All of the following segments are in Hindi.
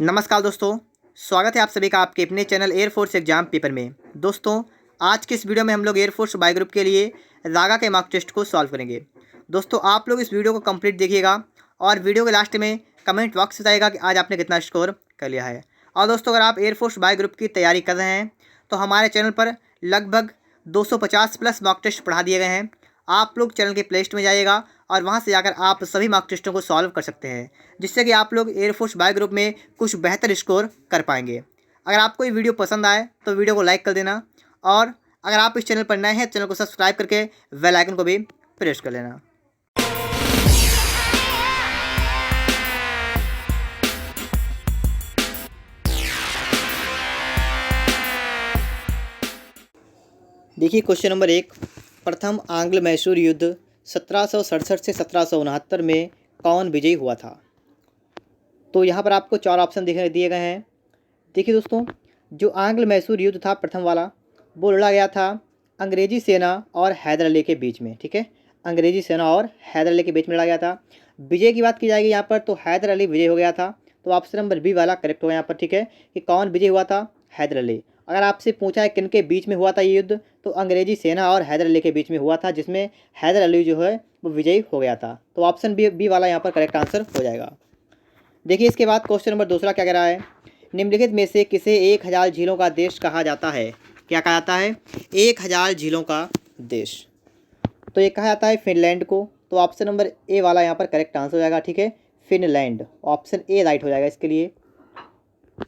नमस्कार दोस्तों, स्वागत है आप सभी का आपके अपने चैनल एयरफोर्स एग्जाम पेपर में। दोस्तों, आज की इस वीडियो में हम लोग एयरफोर्स बाय ग्रुप के लिए रागा के मॉक टेस्ट को सॉल्व करेंगे। दोस्तों, आप लोग इस वीडियो को कंप्लीट देखिएगा और वीडियो के लास्ट में कमेंट बॉक्स बताइएगा कि आज आपने कितना स्कोर कर लिया है। और दोस्तों, अगर आप एयरफोर्स बाय ग्रुप की तैयारी कर रहे हैं तो हमारे चैनल पर लगभग 250 प्लस मॉक टेस्ट पढ़ा दिए गए हैं। आप लोग चैनल के प्ले स्टोर में जाइएगा और वहां से जाकर आप सभी मॉक टेस्टों को सॉल्व कर सकते हैं, जिससे कि आप लोग एयरफोर्स बाय ग्रुप में कुछ बेहतर स्कोर कर पाएंगे। अगर आपको ये वीडियो पसंद आए तो वीडियो को लाइक कर देना, और अगर आप इस चैनल पर नए हैं चैनल को सब्सक्राइब करके बेल आइकन को भी प्रेस कर लेना। देखिए क्वेश्चन नंबर 1, प्रथम आंग्ल मैसूर युद्ध 1767 से 1769 में कौन विजयी हुआ था? तो यहाँ पर आपको 4 ऑप्शन दिए गए हैं। देखिए दोस्तों, जो आंग्ल मैसूर युद्ध था प्रथम वाला, वो लड़ा गया था अंग्रेजी सेना और हैदर अली के बीच में। ठीक है, अंग्रेजी सेना और हैदर अली के बीच में लड़ा गया था। विजय की बात की जाएगी यहाँ पर, तो हैदर अली विजय हो गया था। तो ऑप्शन नंबर बी वाला करेक्ट होगा यहाँ पर। ठीक है, कि कौन विजय हुआ था? हैदर अली। अगर आपसे पूछा है किन के बीच में हुआ था ये युद्ध, तो अंग्रेजी सेना और हैदर अली के बीच में हुआ था, जिसमें हैदर अली जो है वो विजयी हो गया था। तो ऑप्शन बी वाला यहाँ पर करेक्ट आंसर हो जाएगा। देखिए इसके बाद क्वेश्चन नंबर दूसरा क्या कह रहा है, निम्नलिखित में से किसे 1000 झीलों का देश कहा जाता है? क्या कहा जाता है? 1000 झीलों का देश। तो ये कहा जाता है फिनलैंड को। तो ऑप्शन नंबर ए वाला यहाँ पर करेक्ट आंसर हो जाएगा। ठीक है, फिनलैंड, ऑप्शन ए राइट हो जाएगा इसके लिए।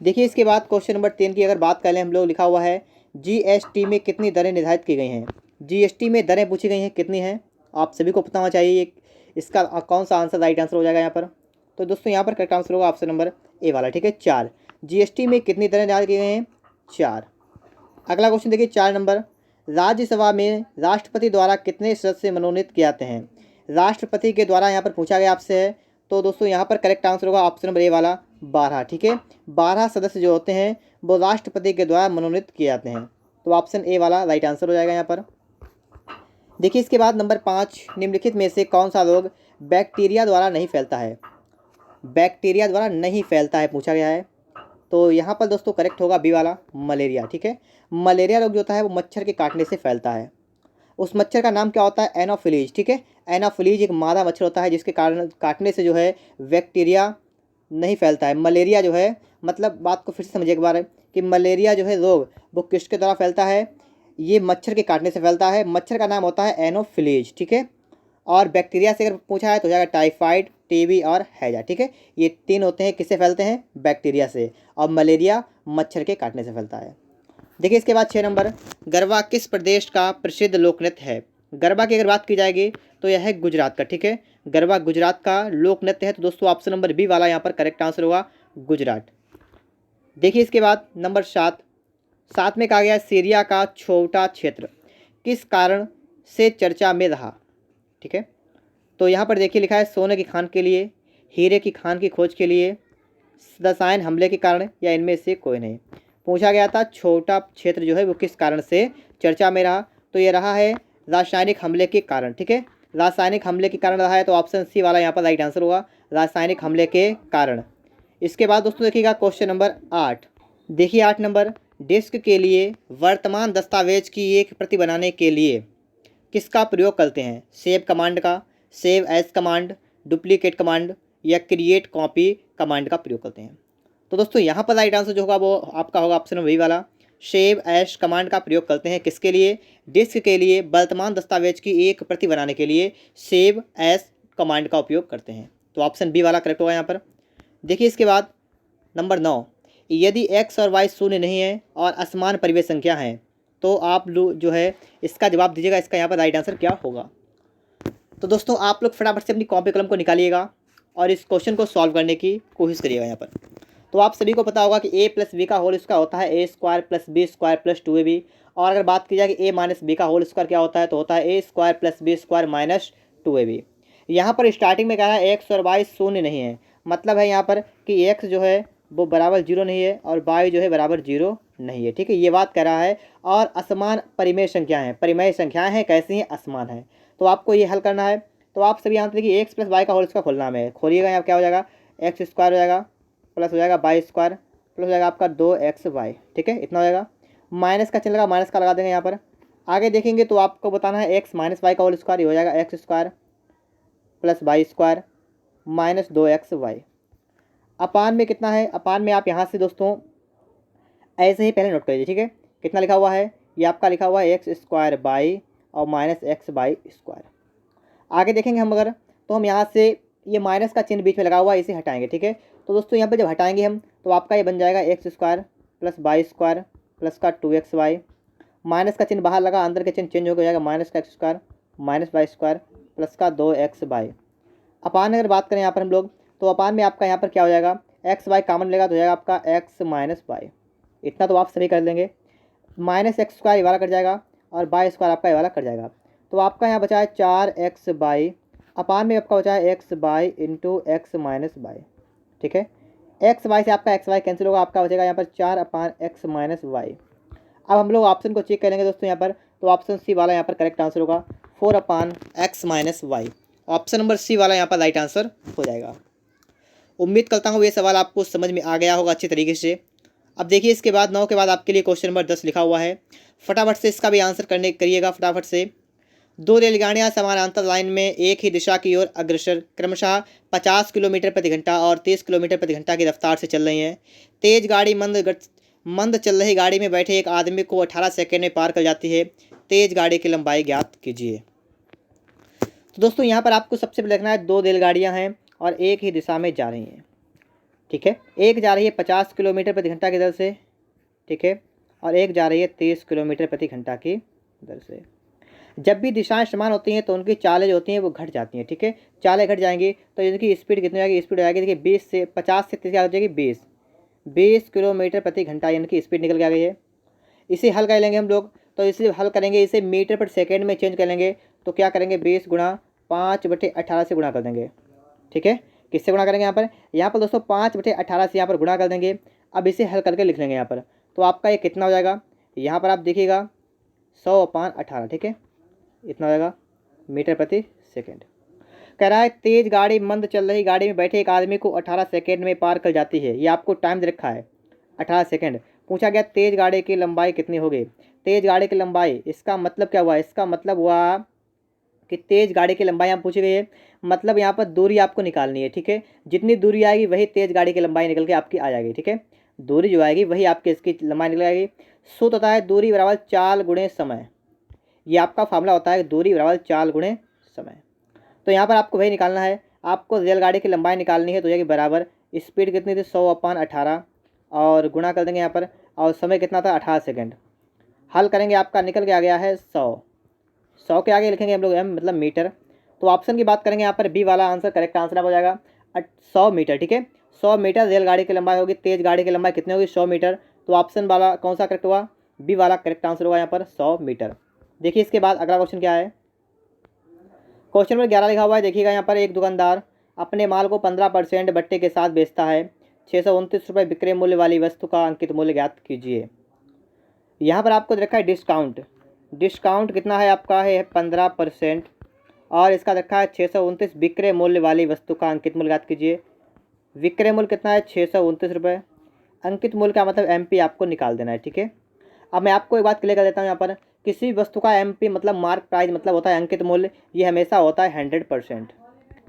देखिए इसके बाद क्वेश्चन नंबर 3 की अगर बात कर लें हम लोग, लिखा हुआ है जीएसटी में कितनी दरें निर्धारित की गई हैं? जीएसटी में दरें पूछी गई हैं, कितनी हैं? आप सभी को पता होना चाहिए इसका कौन सा आंसर राइट आंसर हो जाएगा यहाँ पर। तो दोस्तों यहाँ पर करेक्ट आंसर होगा ऑप्शन नंबर ए वाला। ठीक है, 4। जीएसटी में कितनी दरें निर्धारित की गई हैं? 4। अगला क्वेश्चन देखिए 4 नंबर, राज्यसभा में राष्ट्रपति द्वारा कितने सदस्य मनोनीत किए जाते हैं? राष्ट्रपति के द्वारा यहाँ पर पूछा गया आपसे है। तो दोस्तों यहाँ पर करेक्ट आंसर होगा ऑप्शन नंबर ए वाला, 12। ठीक है, 12 सदस्य जो होते हैं वो राष्ट्रपति के द्वारा मनोनीत किए जाते हैं। तो ऑप्शन ए वाला राइट आंसर हो जाएगा यहाँ पर। देखिए इसके बाद नंबर 5, निम्नलिखित में से कौन सा रोग बैक्टीरिया द्वारा नहीं फैलता है? बैक्टीरिया द्वारा नहीं फैलता है पूछा गया है। तो यहाँ पर दोस्तों करेक्ट होगा बी वाला, मलेरिया। ठीक है, मलेरिया रोग जो होता है वो मच्छर के काटने से फैलता है। उस मच्छर का नाम क्या होता है? एनोफिलीज। ठीक है, एनोफिलीज एक मादा मच्छर होता है जिसके कारण काटने से जो है बैक्टीरिया नहीं फैलता है। मलेरिया जो है, मतलब बात को फिर से समझिए एक बार, कि मलेरिया जो है रोग वो किसके द्वारा फैलता है? ये मच्छर के काटने से फैलता है। मच्छर का नाम होता है एनोफिलीज। ठीक है, और बैक्टीरिया से अगर पूछा है तो हो जाएगा टाइफाइड, टीबी और हैजा। ठीक है, ये 3 होते हैं, किससे फैलते हैं? बैक्टीरिया से। और मलेरिया मच्छर के काटने से फैलता है। देखिए इसके बाद 6 नंबर, गरबा किस प्रदेश का प्रसिद्ध लोक नृत्य है? गरबा की अगर बात की जाएगी तो यह है गुजरात का। ठीक है, गरबा गुजरात का लोक नृत्य है। तो दोस्तों ऑप्शन नंबर बी वाला यहाँ पर करेक्ट आंसर होगा, गुजरात। देखिए इसके बाद नंबर 7 में कहा गया सीरिया का छोटा क्षेत्र किस कारण से चर्चा में रहा? ठीक है, तो यहाँ पर देखिए लिखा है सोने की खान के लिए, हीरे की खान की खोज के लिए, रसायन हमले के कारण, या इनमें से कोई नहीं। पूछा गया था छोटा क्षेत्र जो है वो किस कारण से चर्चा में रहा, तो ये रहा है रासायनिक हमले के कारण। ठीक है, रासायनिक हमले के कारण रहा है। तो ऑप्शन सी वाला यहाँ पर राइट आंसर होगा, रासायनिक हमले के कारण। इसके बाद दोस्तों देखिएगा क्वेश्चन नंबर 8। देखिए 8 नंबर, डिस्क के लिए वर्तमान दस्तावेज की एक प्रति बनाने के लिए किसका प्रयोग करते हैं? सेव कमांड का, save as command, duplicate command, या क्रिएट कॉपी कमांड का प्रयोग करते हैं। तो दोस्तों यहाँ पर राइट आंसर जो होगा वो आपका होगा ऑप्शन वही वाला, सेव एज कमांड का प्रयोग करते हैं। किसके लिए? डिस्क के लिए वर्तमान दस्तावेज की एक प्रति बनाने के लिए सेव एज कमांड का उपयोग करते हैं। तो ऑप्शन बी वाला करेक्ट होगा यहाँ पर। देखिए इसके बाद नंबर 9, यदि एक्स और वाई शून्य नहीं है और असमान परिवेश संख्या है तो आप लोग जो है इसका जवाब दीजिएगा, इसका यहाँ पर राइट आंसर क्या होगा। तो दोस्तों आप लोग फटाफट से अपनी कॉपी कलम को निकालिएगा और इस क्वेश्चन को सॉल्व करने की कोशिश करिएगा यहाँ पर। तो आप सभी को पता होगा कि a प्लस बी का होल स्क्वायर होता है a² plus B square plus 2ab। और अगर बात की जाए कि a माइनस बी का होल स्क्वायर क्या होता है, तो होता है a² plus B square minus 2ab। यहाँ पर स्टार्टिंग में कहा है एक्स और वाई शून्य नहीं है, मतलब है यहाँ पर कि एक्स जो है वो बराबर 0 नहीं है और वाई जो है बराबर 0 नहीं है। ठीक है, ये बात कह रहा है। और असमान परिमेय संख्या है, परिमेय संख्याएँ हैं, कैसी हैं? असमान है। तो आपको ये हल करना है। तो आप सभी यहाँ देखिए एक्स प्लस वाई का होल स्क्वायर खोलना है, खोलिएगा। यहाँ क्या हो जाएगा? एक्स स्क्वायर हो जाएगा प्लस हो जाएगा वाई स्क्वायर प्लस हो जाएगा आपका 2xy। ठीक है, इतना हो जाएगा। माइनस का चिन्ह लगा, माइनस का लगा देंगे यहाँ पर। आगे देखेंगे तो आपको बताना है एक्स माइनस वाई का होल स्क्वायर, ये हो जाएगा x square plus y square minus 2xy। अपान में कितना है, अपान में आप यहाँ से दोस्तों ऐसे ही पहले नोट कर लीजिए। ठीक है, कितना लिखा हुआ है, ये आपका लिखा हुआ है एक्स स्क्वायर बाई और माइनस एक्स बाई स्क्वायर। आगे देखेंगे हम अगर, तो हम यहाँ से ये माइनस का चिन्ह बीच में लगा हुआ है, इसे हटाएंगे। ठीक है, तो दोस्तों यहाँ पे जब हटाएंगे हम तो आपका ये बन जाएगा x square plus y square plus का 2xy। माइनस का चिन्ह बाहर लगा, अंदर के चिन्ह चेंज हो जाएगा, माइनस का x square minus y square plus का 2xy। अपान अगर बात करें यहाँ पर हम लोग, तो अपान में आपका यहाँ पर क्या हो जाएगा, एक्स वाई कॉमन लेगा तो हो जाएगा आपका एक्स माइनस वाई। इतना तो आप सभी कर देंगे। माइनस एक्स स्क्वायर ये वाला कट जाएगा और बाई स्क्वायर आपका ये वाला कट जाएगा। तो आपका यहाँ बचा है 4x बाई, अपान में आपका बचा है x by into x minus by. ठीक है, एक्स वाई से आपका एक्स वाई कैंसिल होगा, आपका बचेगा यहाँ पर 4/x माइनस वाई। अब हम लोग ऑप्शन को चेक करेंगे दोस्तों यहाँ पर, तो ऑप्शन सी वाला यहाँ पर करेक्ट आंसर होगा 4/x minus y. Option number C वाला यहाँ पर राइट आंसर हो जाएगा। उम्मीद करता हूँ ये सवाल आपको समझ में आ गया होगा अच्छी तरीके से। अब देखिए इसके बाद 9 के बाद आपके लिए क्वेश्चन नंबर 10 लिखा हुआ है, फटाफट से इसका भी आंसर करिएगा फटाफट से। दो रेलगाड़ियां समानांतर लाइन में एक ही दिशा की ओर अग्रसर क्रमशः 50 किलोमीटर प्रति घंटा और 30 किलोमीटर प्रति घंटा की रफ्तार से चल रही हैं। तेज गाड़ी मंद चल रही गाड़ी में बैठे एक आदमी को 18 सेकंड में पार कर जाती है। तेज गाड़ी की लंबाई ज्ञात कीजिए। तो दोस्तों यहाँ पर आपको सबसे पहले देखना है, दो रेलगाड़ियाँ हैं और एक ही दिशा में जा रही हैं। ठीक है, एक जा रही है 50 किलोमीटर प्रति घंटा की दर से, ठीक है, और एक जा रही है 30 किलोमीटर प्रति घंटा की दर से। जब भी दिशाएं समान होती हैं तो उनकी चालें जो होती हैं वो घट जाती हैं। ठीक है, चालें घट जाएंगी तो इनकी स्पीड कितनी आएगी, स्पीड आएगी देखिए 20 से 50 से 30 क्या हो जाएगी 20 किलोमीटर प्रति घंटा इनकी स्पीड निकल के आ गई है। इसे हल कर लेंगे हम लोग, तो इसे हल करेंगे, इसे मीटर पर सेकेंड में चेंज कर लेंगे। तो क्या करेंगे 20 गुणा 5/18 से गुणा कर देंगे। ठीक है, किससे गुणा करेंगे यहाँ पर दोस्तों 5/18 से यहाँ पर गुणा कर देंगे। अब इसे हल करके लिख लेंगे यहाँ पर, तो आपका ये कितना हो जाएगा, यहाँ पर आप देखिएगा 100/18। ठीक है, इतना हो जाएगा मीटर प्रति सेकेंड। कह रहा है तेज गाड़ी मंद चल रही गाड़ी में बैठे एक आदमी को 18 सेकेंड में पार कर जाती है। ये आपको टाइम दे रखा है 18 सेकेंड। पूछा गया तेज गाड़ी की लंबाई कितनी होगी। तेज गाड़ी की लंबाई, इसका मतलब क्या हुआ, इसका मतलब हुआ कि तेज गाड़ी की लंबाई यहाँ पूछी गई है, मतलब यहाँ पर दूरी आपको निकालनी है। ठीक है, जितनी दूरी आएगी वही तेज गाड़ी की लंबाई निकल के आपकी आ जाएगी। ठीक है, दूरी जो आएगी वही आपकी इसकी लंबाई निकल आएगी। सूत्र होता है दूरी बराबर चाल गुणे समय। ये आपका फार्मूला होता है दूरी बराबर चाल गुणे समय। तो यहाँ पर आपको वही निकालना है, आपको रेलगाड़ी की लंबाई निकालनी है। तो ये बराबर स्पीड कितनी थी 100/18 और गुणा कर देंगे यहाँ पर, और समय कितना था 18 सेकेंड। हल करेंगे, आपका निकल के आ गया है 100 के आगे लिखेंगे हम लोग एम मतलब मीटर। तो ऑप्शन की बात करेंगे यहाँ पर बी वाला आंसर करेक्ट आंसर हो जाएगा 100 मीटर। ठीक है, 100 मीटर रेलगाड़ी की लंबाई होगी। तेज गाड़ी की लंबाई कितनी होगी 100 मीटर। तो ऑप्शन वाला कौन सा करेक्ट हुआ, बी वाला करेक्ट आंसर होगा यहाँ पर 100 मीटर। देखिए इसके बाद अगला क्वेश्चन क्या है, क्वेश्चन नंबर 11 लिखा हुआ है। देखिएगा यहाँ पर एक दुकानदार अपने माल को 15% बट्टे के साथ बेचता है। 629 रुपये विक्रय मूल्य वाली वस्तु का अंकित मूल्य ज्ञात कीजिए। यहाँ पर आपको रखा है डिस्काउंट, डिस्काउंट कितना है आपका है 15% और इसका रखा है 629 विक्रय मूल्य वाली वस्तु का अंकित मूल्य ज्ञात कीजिए। विक्रय मूल्य कितना है 629 रुपये, अंकित मूल्य का मतलब MP आपको निकाल देना है। ठीक है, अब मैं आपको एक बात क्लियर कर देता हूँ, यहाँ पर किसी भी वस्तु का MP मतलब मार्क प्राइस मतलब होता है अंकित मूल्य, ये हमेशा होता है 100%।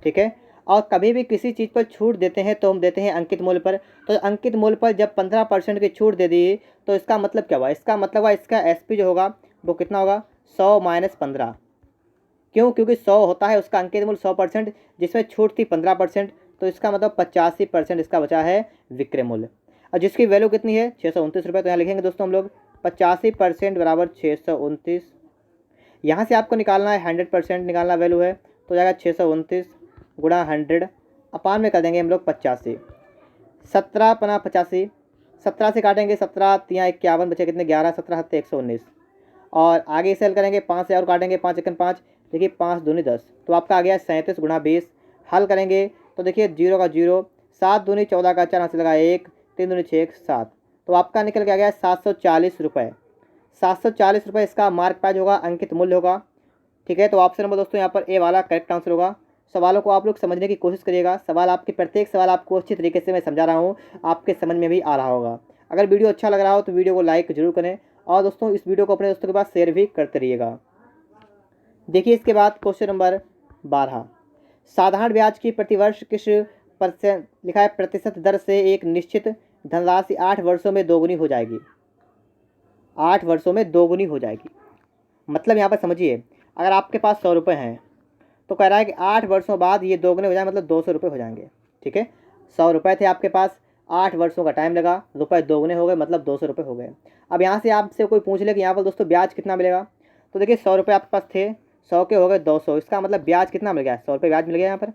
ठीक है, और कभी भी किसी चीज़ पर छूट देते हैं तो हम देते हैं अंकित मूल्य पर। तो अंकित मूल्य पर जब 15% की छूट दे दी तो इसका मतलब क्या हुआ, इसका मतलब हुआ इसका SP जो होगा वो कितना होगा 100 - 15। क्यों, क्योंकि 100 होता है उसका अंकित मूल्य 100%, जिसमें छूट थी 15%, तो इसका मतलब 85% इसका बचा है विक्रय मूल्य। और जिसकी वैल्यू कितनी है 629 रुपये। तो यहाँ लिखेंगे दोस्तों हम लोग 85% बराबर 629। यहाँ से आपको निकालना है 100% निकालना वैल्यू है, तो जाएगा 629 गुणा 100 अपान में कर देंगे हम लोग 85। 17×85, 17 से काटेंगे 17 तियाँ 51 बचे कितने 11, 17 7 119 और आगे सेल करेंगे 5 से और काटेंगे 5 1 5, देखिए 5 दूनी 10, तो आपका आ गया 37 गुणा 20। हल करेंगे तो देखिए 0 का 0, 7 दूनी 14 का 4 से लगा 1, 3 दूनी 6 7, तो आपका निकल के आ गया 740 रुपये। 740 रुपये इसका मार्क प्राइस होगा, अंकित मूल्य होगा। ठीक है, तो ऑप्शन नंबर दोस्तों यहाँ पर ए वाला करेक्ट आंसर होगा सवालों को आप लोग समझने की कोशिश करिएगा। सवाल आपके प्रत्येक सवाल आपको अच्छी तरीके से मैं समझा रहा हूँ, आपके समझ में भी आ रहा होगा। अगर वीडियो अच्छा लग रहा हो तो वीडियो को लाइक जरूर करें और दोस्तों इस वीडियो को अपने दोस्तों के पास शेयर भी करते रहिएगा। देखिए इसके बाद क्वेश्चन नंबर 12, साधारण ब्याज की प्रतिवर्ष किस परसेंट लिखा है प्रतिशत दर से एक निश्चित धनराशि 8 वर्षों में दोगुनी हो जाएगी। 8 वर्षों में दोगुनी हो जाएगी मतलब यहाँ पर समझिए, अगर आपके पास 100 रुपये हैं तो कह रहा है कि 8 वर्षों बाद ये दोगुने हो जाए, मतलब 200 रुपये हो जाएंगे। ठीक है, 100 रुपये थे आपके पास, 8 वर्षों का टाइम लगा, रुपये दोगुने हो गए, मतलब 200 रुपये हो गए। अब यहाँ से आपसे कोई पूछ ले कि यहाँ पर दोस्तों ब्याज कितना मिलेगा, तो देखिए 100 रुपये आपके पास थे, 100 के हो गए 200, इसका मतलब ब्याज कितना मिल गया है, 100 रुपये ब्याज मिल गया। यहाँ पर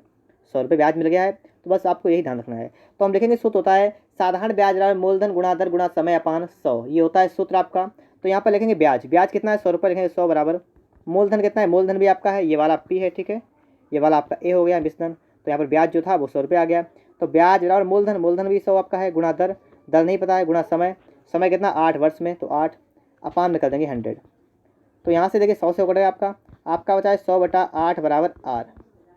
100 रुपये ब्याज मिल गया है, तो बस आपको यही ध्यान रखना है। तो हम लिखेंगे सूत्र होता है साधारण ब्याज बराबर मूलधन गुणा दर गुणा समय अपान 100, ये होता है सूत्र आपका। तो यहाँ पर लिखेंगे ब्याज, ब्याज कितना है 100 रुपये, लिखेंगे 100 बराबर मूलधन कितना है, मूलधन भी आपका है, ये वाला पी है, ठीक है, ये वाला आपका ए हो गया मिश्रण। तो यहाँ पर ब्याज जो था वो 100 रुपये आ गया। तो ब्याज बराबर मूलधन, मूलधन भी 100 आपका है, गुणा दर, दर नहीं पता है, गुणा समय, समय कितना 8 वर्ष में, तो 8 अपान में कर देंगे 100। तो यहाँ से देखिए 100 से कट गया आपका बचा है 100/8 बराबर आर,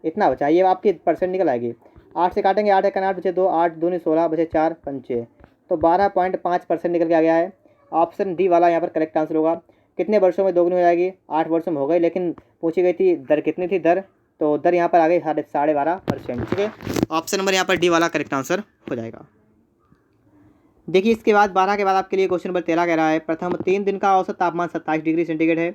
इतना बचा, ये आपकी परसेंट निकल आएगी। 8 से काटेंगे, 8 एक 8 बचे 2, 8 दूनी 16 बचे 4 पंचे, तो 12.5% निकल के आ गया है। ऑप्शन डी वाला यहाँ पर करेक्ट आंसर होगा। कितने वर्षों में दोगुनी हो जाएगी, 8 वर्षों में हो गई, लेकिन पूछी गई थी दर कितनी थी, दर, तो दर यहाँ पर आ गई 12.5%। ठीक है, ऑप्शन नंबर यहाँ पर डी वाला करेक्ट आंसर हो जाएगा। देखिए इसके बाद 12 के बाद आपके लिए क्वेश्चन नंबर 13 कह रहा है प्रथम 3 दिन का औसत तापमान 27 डिग्री सेंटीग्रेड है,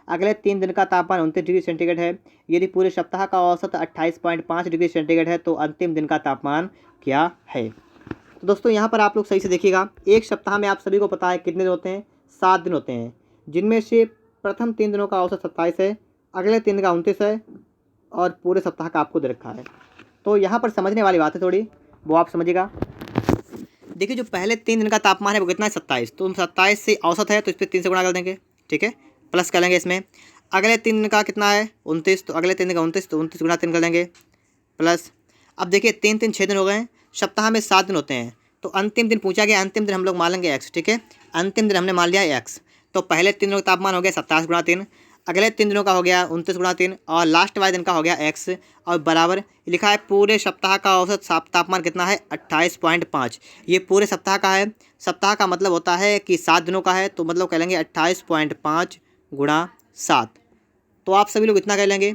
अगले 3 दिन का तापमान 29 डिग्री सेंटीग्रेड है, यदि पूरे सप्ताह का औसत 28.5 डिग्री सेंटीग्रेड है तो अंतिम दिन का तापमान क्या है। तो दोस्तों यहाँ पर आप लोग सही से देखिएगा, एक सप्ताह में आप सभी को पता है कितने दिन होते हैं, 7 दिन होते हैं, जिनमें से प्रथम 3 दिनों का औसत 27 है, अगले 3 का 29 है और पूरे सप्ताह का आपको दे रखा है। तो यहाँ पर समझने वाली बात है थोड़ी, वो आप समझिएगा। देखिए जो पहले 3 दिन का तापमान है वो कितना है 27, तो 27 से औसत है तो इस पर 3 से गुणा कर देंगे, ठीक है, प्लस कर लेंगे इसमें। अगले 3 दिन का कितना है 29, तो अगले 3 दिन का 29, तो 29 गुणा 3 कर देंगे प्लस। अब देखिए 3 3 6 दिन हो गए हैं, सप्ताह में 7 दिन होते हैं, तो अंतिम दिन पूछा गया, अंतिम दिन हम लोग मान लेंगे एक्स, ठीक है, अंतिम दिन हमने मान लिया एक्स। तो पहले 3 दिनों का तापमान हो गया 27 गुणा 3, अगले 3 दिनों का हो गया 29 गुणा 3 और लास्ट वाले दिन का हो गया एक्स, और बराबर लिखा है पूरे सप्ताह का औसत तापमान कितना है 28.5। ये पूरे सप्ताह का है, सप्ताह का मतलब होता है कि 7 दिनों का है, तो मतलब कह लेंगे 28.5 गुणा 7, तो आप सभी लोग इतना कह लेंगे।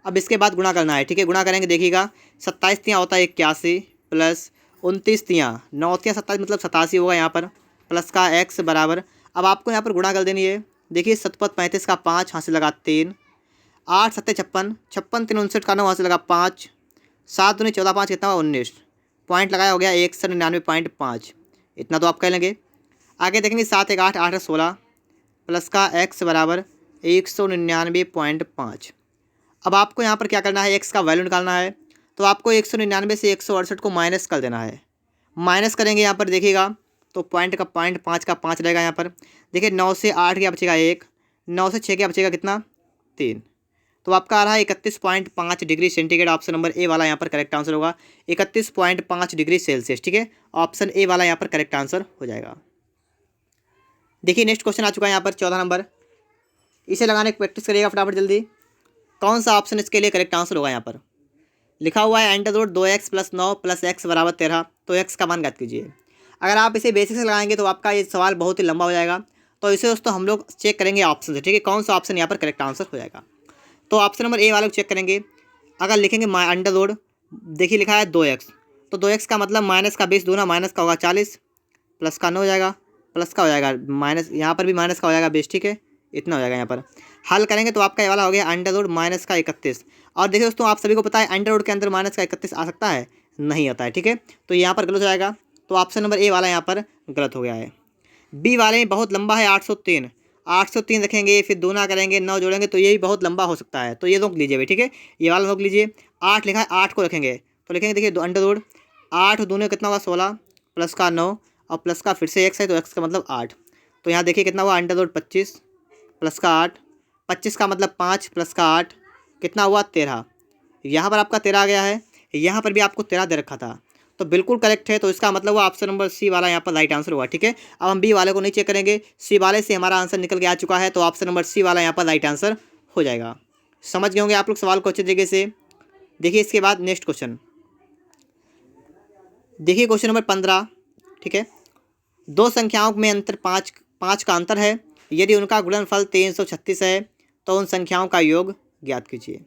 अब इसके बाद गुणा करना है, ठीक है, गुणा करेंगे, देखिएगा 27 तियाँ होता है 81 प्लस 29 तियाँ 9 तियाँ 27 मतलब 87 होगा यहाँ पर, प्लस का एक्स बराबर। अब आपको यहाँ पर गुणा कर देनी है, देखिए 7 35 का 5 यहाँ से लगा 3, 8 7 56, 56 3 59 का 9 वहाँ से लगा 5, 7 दूनी 14 5 कितना हुआ 19, पॉइंट लगाया हो गया 199.5, इतना तो आप कह लेंगे। आगे देखेंगे 7 1 8 8 16 प्लस का एक्स बराबर 199.5। अब आपको यहाँ पर क्या करना है, एक्स का वैल्यू निकालना है, तो आपको 199 से 168 को माइनस कर देना है। माइनस करेंगे यहाँ पर देखिएगा तो पॉइंट का 5 का 5 रहेगा यहाँ पर। देखिए 9 से 8 क्या बचेगा 1, 9 से 6 क्या बचेगा कितना 3, तो आपका आ रहा है 31.5 degree centigrade. Option number A वाला यहाँ पर करेक्ट आंसर होगा, 31.5 डिग्री सेल्सियस, ठीक है, ऑप्शन ए वाला यहाँ पर करेक्ट आंसर हो जाएगा। देखिए नेक्स्ट क्वेश्चन आ चुका है यहाँ पर 14 नंबर, इसे लगाने की प्रैक्टिस करिएगा फटाफट जल्दी। कौन सा ऑप्शन इसके लिए करेक्ट आंसर होगा, यहाँ पर लिखा हुआ है अंडर रूट 2x + 9 + x बराबर 13, तो x का मान ज्ञात कीजिए। अगर आप इसे बेसिक से लगाएंगे तो आपका ये सवाल बहुत ही लंबा हो जाएगा, तो इसे दोस्तों हम लोग चेक करेंगे ऑप्शन से, ठीक है, कौन सा ऑप्शन यहाँ पर करेक्ट आंसर हो जाएगा। तो ऑप्शन नंबर ए वाले को चेक करेंगे, अगर लिखेंगे अंडर रूट, देखिए लिखा है 2x, तो 2x का मतलब माइनस का 20 दूना माइनस का होगा 40, प्लस का 9 हो जाएगा, प्लस का हो जाएगा माइनस, यहाँ पर भी माइनस का हो जाएगा 20, ठीक है, इतना हो जाएगा। यहाँ पर हल करेंगे तो आपका ये वाला हो गया अंडर रूट माइनस का 31। और देखिए दोस्तों आप सभी को पता है अंडर रूट के अंदर माइनस का 31 आ सकता है, नहीं आता है, ठीक है, तो यहाँ पर गलत हो जाएगा, तो ऑप्शन नंबर ए वाला यहाँ पर गलत हो गया है। बी वाले में बहुत लंबा है 803, 803 रखेंगे फिर दूना करेंगे 9 जोड़ेंगे तो ये भी बहुत लंबा हो सकता है, तो ये नोट लीजिए भाई, ठीक है, ये वाला नोट लीजिए। 8 लिखा है, 8 को रखेंगे तो लिखेंगे देखिए अंडर रूट 8 दूने कितना होगा 16 प्लस का 9 और प्लस का फिर से एक्स है तो एक्स का मतलब 8, तो यहाँ देखिए कितना हुआ अंडर रूट 25 प्लस का 8, 25 का मतलब 5 प्लस का 8 कितना हुआ 13, यहाँ पर आपका 13 आ गया है, यहाँ पर भी आपको 13 दे रखा था, तो बिल्कुल करेक्ट है, तो इसका मतलब हुआ ऑप्शन नंबर सी वाला यहाँ पर राइट आंसर हुआ, ठीक है। अब हम बी वाले को नहीं चेक करेंगे, सी वाले से हमारा आंसर निकल के आ चुका है, तो ऑप्शन नंबर सी वाला यहाँ पर राइट आंसर हो जाएगा। समझ गए होंगे आप लोग सवाल को अच्छे तरीके से। देखिए इसके बाद नेक्स्ट क्वेश्चन, देखिए क्वेश्चन नंबर 15, ठीक है। दो संख्याओं में अंतर पाँच का अंतर है, यदि उनका गुणनफल 336 है तो उन संख्याओं का योग ज्ञात कीजिए।